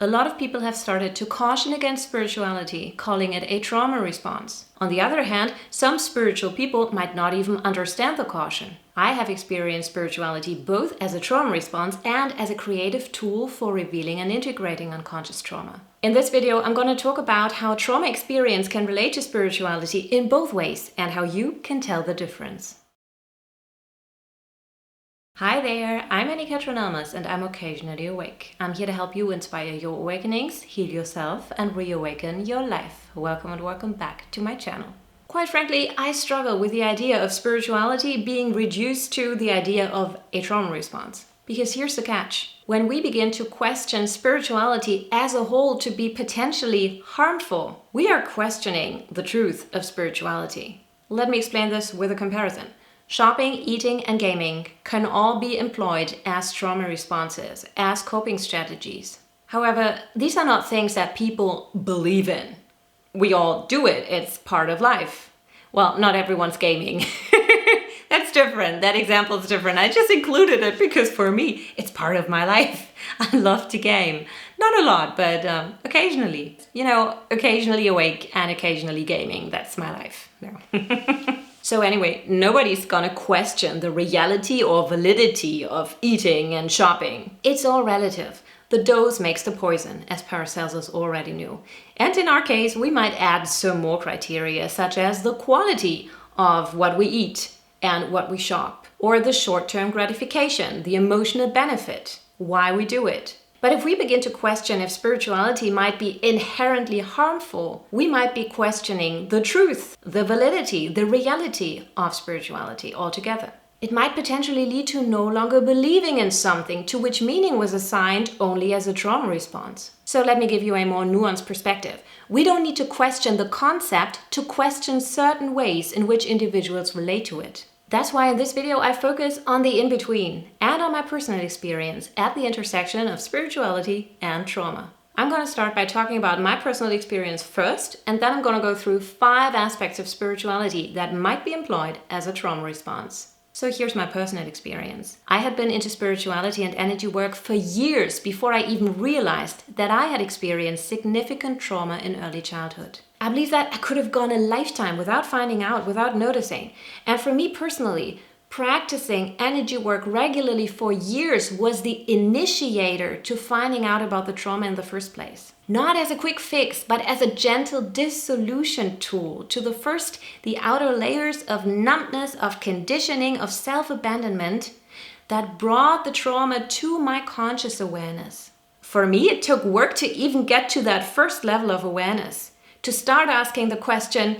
A lot of people have started to caution against spirituality, calling it a trauma response. On the other hand, some spiritual people might not even understand the caution. I have experienced spirituality both as a trauma response and as a creative tool for revealing and integrating unconscious trauma. In this video, I'm going to talk about how trauma experience can relate to spirituality in both ways and how you can tell the difference. Hi there, I'm Anne-Katrin and I'm occasionally awake. I'm here to help you inspire your awakenings, heal yourself, and reawaken your life. Welcome and welcome back to my channel. Quite frankly, I struggle with the idea of spirituality being reduced to the idea of a trauma response. Because here's the catch. When we begin to question spirituality as a whole to be potentially harmful, we are questioning the truth of spirituality. Let me explain this with a comparison. Shopping, eating, and gaming can all be employed as trauma responses, as coping strategies. However, these are not things that people believe in. We all do it, it's part of life. Well, not everyone's gaming. That's different, that example is different. I just included it because for me, it's part of my life. I love to game. Not a lot, but occasionally. You know, occasionally awake and occasionally gaming. That's my life. No. So anyway, nobody's gonna question the reality or validity of eating and shopping. It's all relative. The dose makes the poison, as Paracelsus already knew. And in our case, we might add some more criteria, such as the quality of what we eat and what we shop, or the short-term gratification, the emotional benefit, why we do it. But if we begin to question if spirituality might be inherently harmful, we might be questioning the truth, the validity, the reality of spirituality altogether. It might potentially lead to no longer believing in something to which meaning was assigned only as a trauma response. So let me give you a more nuanced perspective. We don't need to question the concept to question certain ways in which individuals relate to it. That's why in this video I focus on the in-between and on my personal experience at the intersection of spirituality and trauma. I'm going to start by talking about my personal experience first, and then I'm going to go through 5 aspects of spirituality that might be employed as a trauma response. So here's my personal experience. I had been into spirituality and energy work for years before I even realized that I had experienced significant trauma in early childhood. I believe that I could have gone a lifetime without finding out, without noticing. And for me personally, practicing energy work regularly for years was the initiator to finding out about the trauma in the first place. Not as a quick fix, but as a gentle dissolution tool to the outer layers of numbness, of conditioning, of self-abandonment that brought the trauma to my conscious awareness. For me, it took work to even get to that first level of awareness. To start asking the question,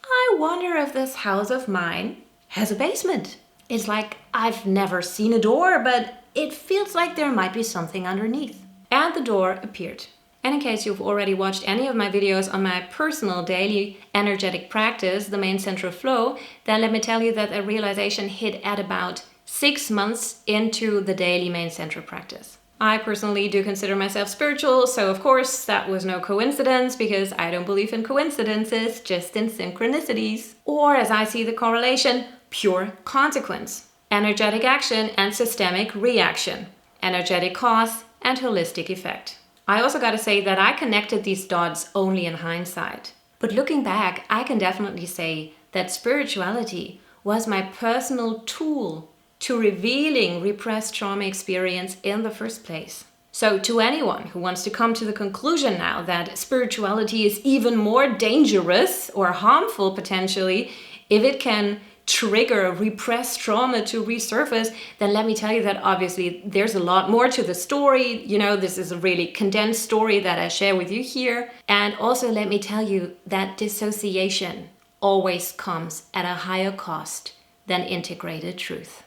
I wonder if this house of mine has a basement. It's like I've never seen a door, but it feels like there might be something underneath. And the door appeared. And in case you've already watched any of my videos on my personal daily energetic practice, the main central flow, then let me tell you that the realization hit at about 6 months into the daily main central practice. I personally do consider myself spiritual, so of course that was no coincidence because I don't believe in coincidences, just in synchronicities. Or as I see the correlation, pure consequence. Energetic action and systemic reaction. Energetic cause and holistic effect. I also gotta say that I connected these dots only in hindsight. But looking back, I can definitely say that spirituality was my personal tool to revealing repressed trauma experience in the first place. So to anyone who wants to come to the conclusion now that spirituality is even more dangerous or harmful potentially if it can trigger repressed trauma to resurface, then let me tell you that obviously there's a lot more to the story. You know, this is a really condensed story that I share with you here. And also let me tell you that dissociation always comes at a higher cost than integrated truth.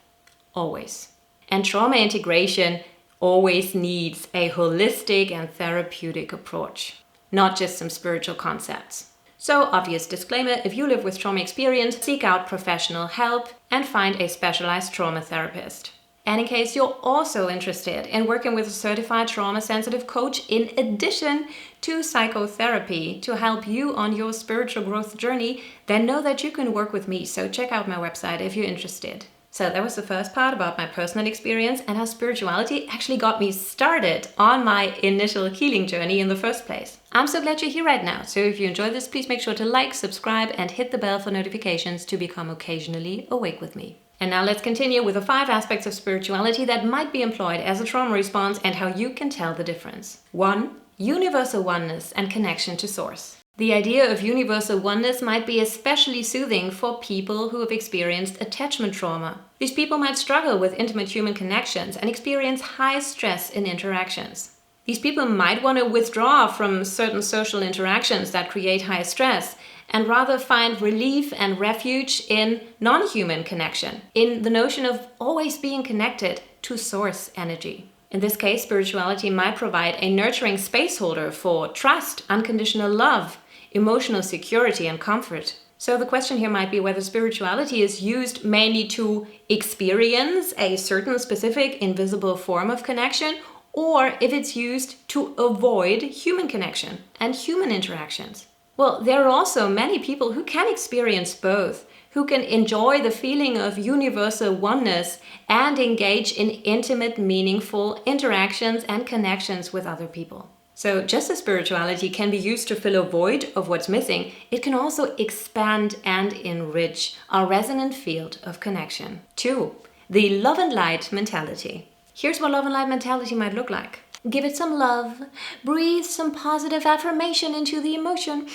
Always. And trauma integration always needs a holistic and therapeutic approach, not just some spiritual concepts. So, obvious disclaimer, if you live with trauma experience, seek out professional help and find a specialized trauma therapist. And in case you're also interested in working with a certified trauma-sensitive coach in addition to psychotherapy to help you on your spiritual growth journey, then know that you can work with me. So check out my website if you're interested. So that was the first part about my personal experience and how spirituality actually got me started on my initial healing journey in the first place. I'm so glad you're here right now. So if you enjoyed this, please make sure to like, subscribe, and hit the bell for notifications to become occasionally awake with me. And now let's continue with the 5 aspects of spirituality that might be employed as a trauma response and how you can tell the difference. 1. Universal oneness and connection to source. The idea of universal oneness might be especially soothing for people who have experienced attachment trauma. These people might struggle with intimate human connections and experience high stress in interactions. These people might want to withdraw from certain social interactions that create high stress and rather find relief and refuge in non-human connection, in the notion of always being connected to source energy. In this case, spirituality might provide a nurturing space holder for trust, unconditional love, emotional security, and comfort. So the question here might be whether spirituality is used mainly to experience a certain specific invisible form of connection, or if it's used to avoid human connection and human interactions. Well, there are also many people who can experience both, who can enjoy the feeling of universal oneness and engage in intimate, meaningful interactions and connections with other people. So just as spirituality can be used to fill a void of what's missing, it can also expand and enrich our resonant field of connection. 2. The love and light mentality. Here's what love and light mentality might look like. Give it some love, breathe some positive affirmation into the emotion,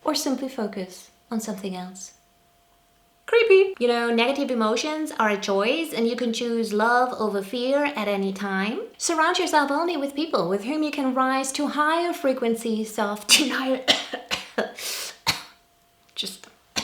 or simply focus on something else. Creepy. You know, negative emotions are a choice and you can choose love over fear at any time. Surround yourself only with people with whom you can rise to higher frequencies of denial.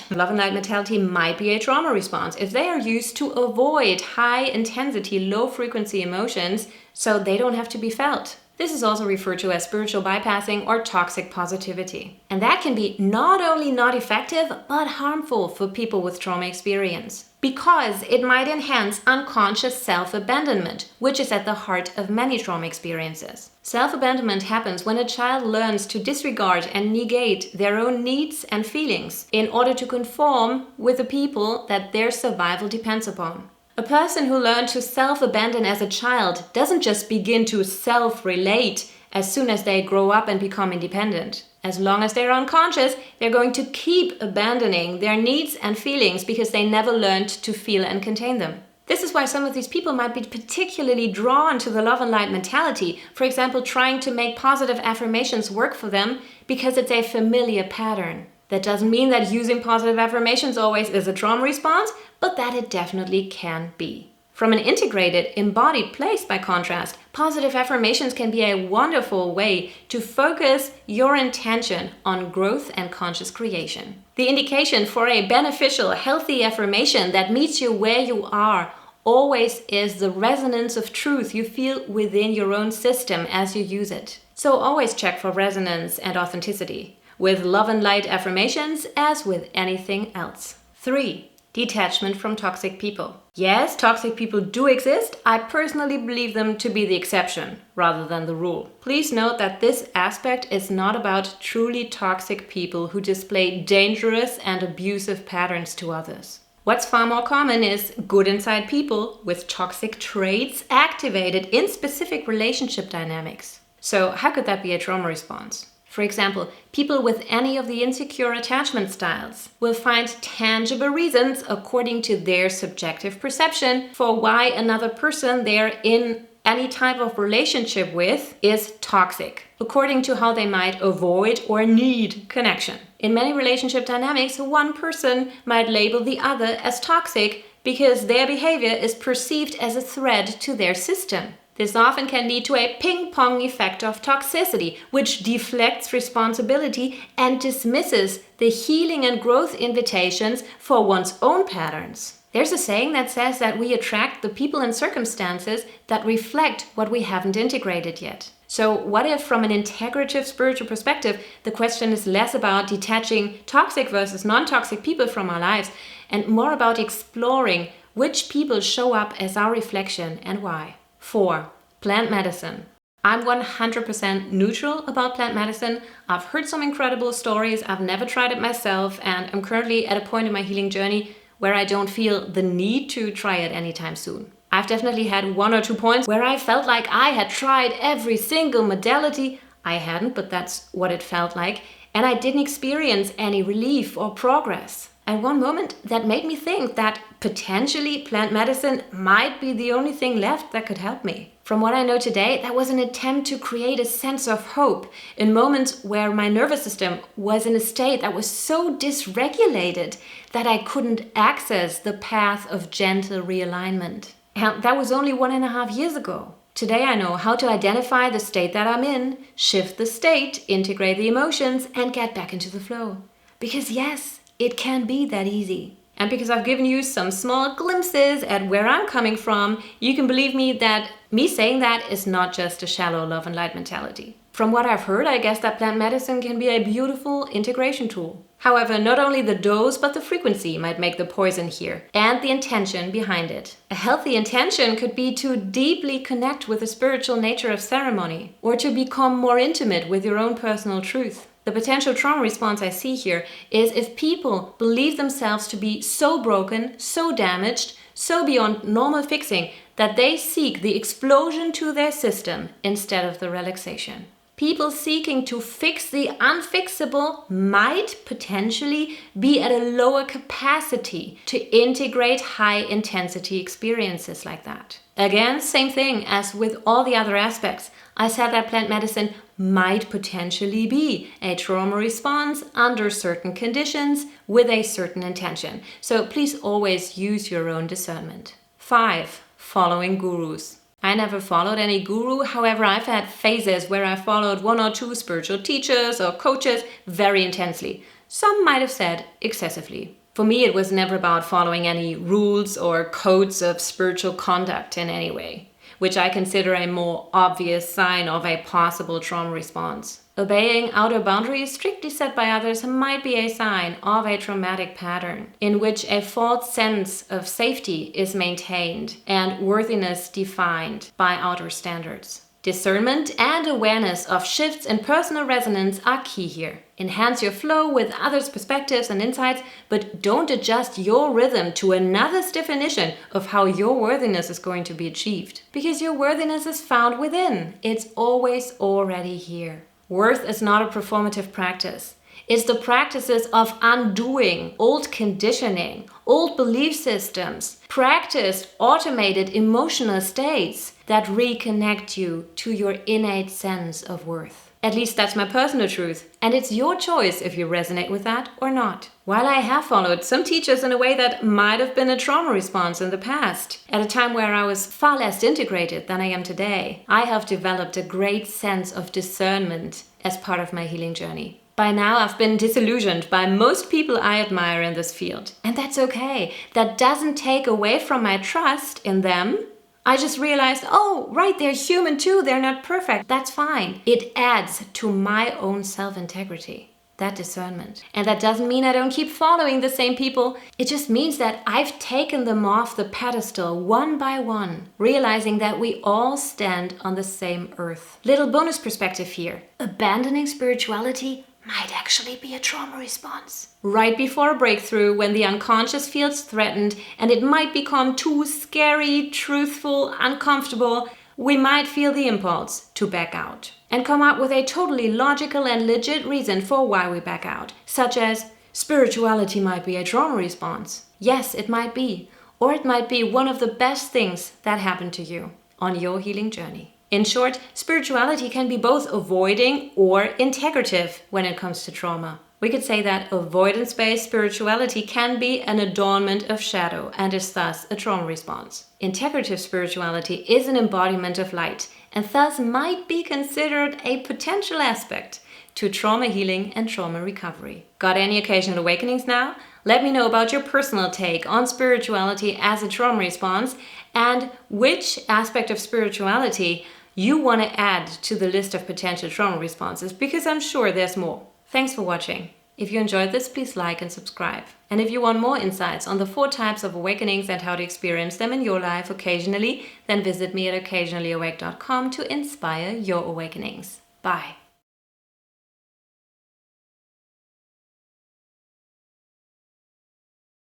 Love and light mentality might be a trauma response if they are used to avoid high intensity, low frequency emotions so they don't have to be felt. This is also referred to as spiritual bypassing or toxic positivity. And that can be not only not effective, but harmful for people with trauma experience. Because it might enhance unconscious self-abandonment, which is at the heart of many trauma experiences. Self-abandonment happens when a child learns to disregard and negate their own needs and feelings in order to conform with the people that their survival depends upon. A person who learned to self-abandon as a child doesn't just begin to self-relate as soon as they grow up and become independent. As long as they're unconscious, they're going to keep abandoning their needs and feelings because they never learned to feel and contain them. This is why some of these people might be particularly drawn to the love and light mentality, for example, trying to make positive affirmations work for them because it's a familiar pattern. That doesn't mean that using positive affirmations always is a trauma response, but that it definitely can be. From an integrated, embodied place, by contrast, positive affirmations can be a wonderful way to focus your intention on growth and conscious creation. The indication for a beneficial, healthy affirmation that meets you where you are always is the resonance of truth you feel within your own system as you use it. So always check for resonance and authenticity, with love and light affirmations as with anything else. 3. Detachment from toxic people. Yes, toxic people do exist. I personally believe them to be the exception rather than the rule. Please note that this aspect is not about truly toxic people who display dangerous and abusive patterns to others. What's far more common is good inside people with toxic traits activated in specific relationship dynamics. So how could that be a trauma response? For example, people with any of the insecure attachment styles will find tangible reasons, according to their subjective perception, for why another person they're in any type of relationship with is toxic, according to how they might avoid or need connection. In many relationship dynamics, one person might label the other as toxic because their behavior is perceived as a threat to their system. This often can lead to a ping-pong effect of toxicity, which deflects responsibility and dismisses the healing and growth invitations for one's own patterns. There's a saying that says that we attract the people and circumstances that reflect what we haven't integrated yet. So what if, from an integrative spiritual perspective, the question is less about detaching toxic versus non-toxic people from our lives and more about exploring which people show up as our reflection and why? 4. Plant medicine. I'm 100% neutral about plant medicine. I've heard some incredible stories. I've never tried it myself, and I'm currently at a point in my healing journey where I don't feel the need to try it anytime soon. I've definitely had 1 or 2 points where I felt like I had tried every single modality. I hadn't, but that's what it felt like. And I didn't experience any relief or progress. And one moment that made me think that potentially plant medicine might be the only thing left that could help me. From what I know today, that was an attempt to create a sense of hope in moments where my nervous system was in a state that was so dysregulated that I couldn't access the path of gentle realignment. And that was only 1.5 years ago. Today I know how to identify the state that I'm in, shift the state, integrate the emotions, and get back into the flow. Because yes, it can be that easy. And because I've given you some small glimpses at where I'm coming from, you can believe me that me saying that is not just a shallow love and light mentality. From what I've heard, I guess that plant medicine can be a beautiful integration tool. However, not only the dose, but the frequency might make the poison here, and the intention behind it. A healthy intention could be to deeply connect with the spiritual nature of ceremony, or to become more intimate with your own personal truth. The potential trauma response I see here is if people believe themselves to be so broken, so damaged, so beyond normal fixing, that they seek the explosion to their system instead of the relaxation. People seeking to fix the unfixable might potentially be at a lower capacity to integrate high-intensity experiences like that. Again, same thing as with all the other aspects. I said that plant medicine might potentially be a trauma response under certain conditions with a certain intention. So please always use your own discernment. 5. Following gurus. I never followed any guru, however I've had phases where I followed 1 or 2 spiritual teachers or coaches very intensely. Some might have said excessively. For me it was never about following any rules or codes of spiritual conduct in any way, which I consider a more obvious sign of a possible trauma response. Obeying outer boundaries strictly set by others might be a sign of a traumatic pattern in which a false sense of safety is maintained and worthiness defined by outer standards. Discernment and awareness of shifts in personal resonance are key here. Enhance your flow with others' perspectives and insights, but don't adjust your rhythm to another's definition of how your worthiness is going to be achieved. Because your worthiness is found within. It's always already here. Worth is not a performative practice. It's the practices of undoing old conditioning, old belief systems, practiced automated emotional states that reconnect you to your innate sense of worth. At least that's my personal truth, and it's your choice if you resonate with that or not. While I have followed some teachers in a way that might have been a trauma response in the past, at a time where I was far less integrated than I am today, I have developed a great sense of discernment as part of my healing journey. By now, I've been disillusioned by most people I admire in this field. And that's okay. That doesn't take away from my trust in them. I just realized, oh, right, they're human too. They're not perfect. That's fine. It adds to my own self-integrity, that discernment. And that doesn't mean I don't keep following the same people. It just means that I've taken them off the pedestal one by one, realizing that we all stand on the same earth. Little bonus perspective here. Abandoning spirituality might actually be a trauma response. Right before a breakthrough, when the unconscious feels threatened and it might become too scary, truthful, uncomfortable, we might feel the impulse to back out and come up with a totally logical and legit reason for why we back out, such as spirituality might be a trauma response. Yes, it might be, or it might be one of the best things that happened to you on your healing journey. In short, spirituality can be both avoiding or integrative when it comes to trauma. We could say that avoidance-based spirituality can be an adornment of shadow and is thus a trauma response. Integrative spirituality is an embodiment of light and thus might be considered a potential aspect to trauma healing and trauma recovery. Got any occasional awakenings now? Let me know about your personal take on spirituality as a trauma response and which aspect of spirituality you want to add to the list of potential trauma responses, because I'm sure there's more. Thanks for watching. If you enjoyed this, please like and subscribe. And if you want more insights on the 4 types of awakenings and how to experience them in your life occasionally, then visit me at occasionallyawake.com to inspire your awakenings. Bye.